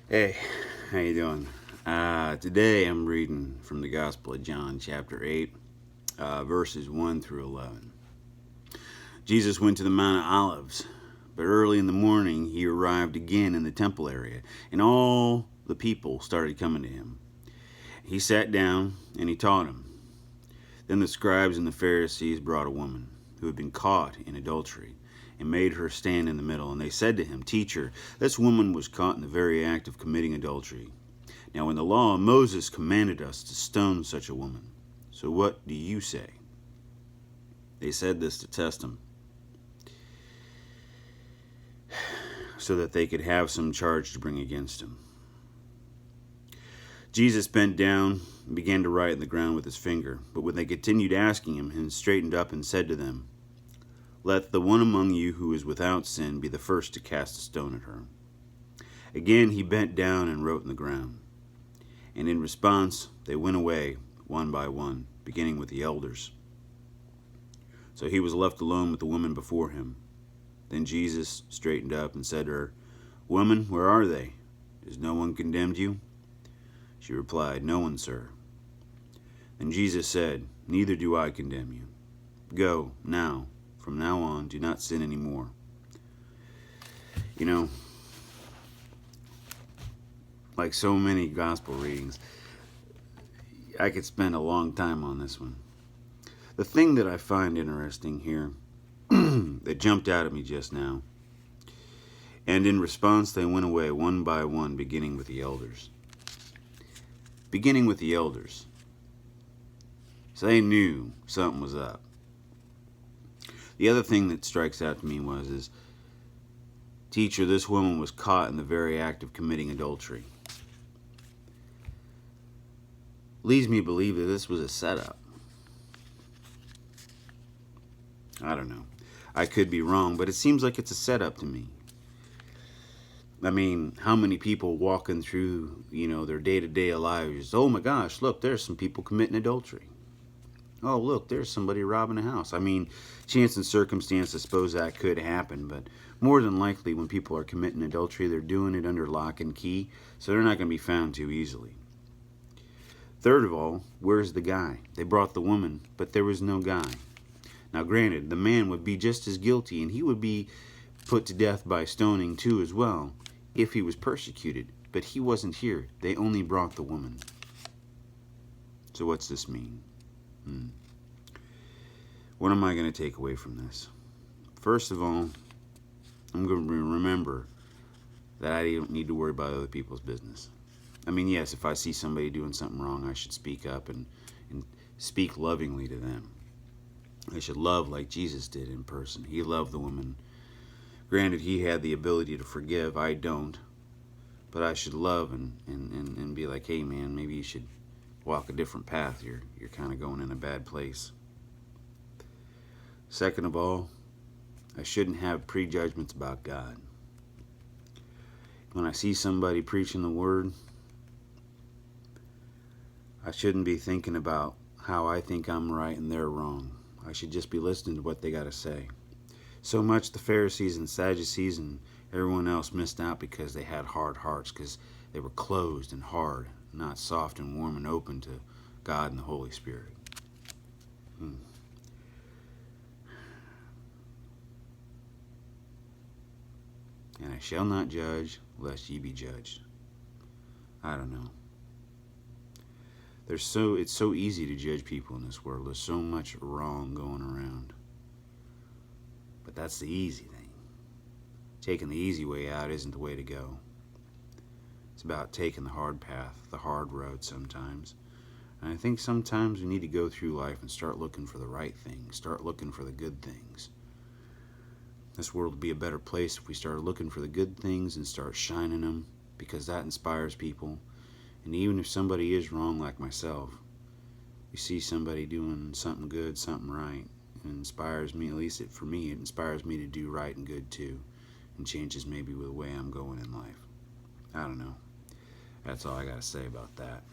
Hey, how you doing? Today I'm reading from the Gospel of John, chapter 8, verses 1 through 11. Jesus went to the Mount of Olives, but early in the morning he arrived again in the temple area, and all the people started coming to him. He sat down and he taught them. Then the scribes and the Pharisees brought a woman who had been caught in adultery and made her stand in the middle. And they said to him, "Teacher, this woman was caught in the very act of committing adultery. Now, in the law, Moses commanded us to stone such a woman. So what do you say?" They said this to test him, so that they could have some charge to bring against him. Jesus bent down and began to write in the ground with his finger. But when they continued asking him, he straightened up and said to them, "Let the one among you who is without sin be the first to cast a stone at her." Again he bent down and wrote in the ground. And in response, they went away one by one, beginning with the elders. So he was left alone with the woman before him. Then Jesus straightened up and said to her, "Woman, where are they? Has no one condemned you?" She replied, "No one, sir." Then Jesus said, "Neither do I condemn you. Go now. From now on, do not sin anymore." You know, like so many gospel readings, I could spend a long time on this one. The thing that I find interesting here that jumped out at me just now, and in response they went away one by one, beginning with the elders. Beginning with the elders. So they knew something was up. The other thing that strikes out to me is, "Teacher, this woman was caught in the very act of committing adultery." Leads me to believe that this was a setup. I don't know. I could be wrong, but it seems like it's a setup to me. I mean, how many people walking through, their day-to-day lives, "Oh my gosh, look, there's some people committing adultery. Oh, look, there's somebody robbing a house." I mean, chance and circumstance, I suppose that could happen, but more than likely when people are committing adultery, they're doing it under lock and key, so they're not going to be found too easily. Third of all, where's the guy? They brought the woman, but there was no guy. Now, granted, the man would be just as guilty, and he would be put to death by stoning too as well, if he was persecuted, but he wasn't here. They only brought the woman. So what's this mean? What am I going to take away from this? First of all, I'm going to remember that I don't need to worry about other people's business. I mean, yes, if I see somebody doing something wrong, I should speak up and speak lovingly to them. I should love like Jesus did in person. He loved the woman. Granted, he had the ability to forgive. I don't. But I should love and be like, "Hey, man, maybe you should walk a different path. You're kind of going in a bad place." Second of all, I shouldn't have prejudgments about God. When I see somebody preaching the word, I shouldn't be thinking about how I think I'm right and they're wrong. I should just be listening to what they got to say. So much the Pharisees and Sadducees and everyone else missed out because they had hard hearts, because they were closed and hard, not soft and warm and open to God and the Holy Spirit. And I shall not judge, lest ye be judged. I don't know. It's so easy to judge people in this world. There's so much wrong going around. But that's the easy thing. Taking the easy way out isn't the way to go. It's about taking the hard path, the hard road sometimes. And I think sometimes we need to go through life and start looking for the right things, start looking for the good things. This world would be a better place if we started looking for the good things and start shining them, because that inspires people. And even if somebody is wrong like myself, you see somebody doing something good, something right, it inspires me, at least for me, it inspires me to do right and good too, and changes maybe the way I'm going in life. I don't know. That's all I got to say about that.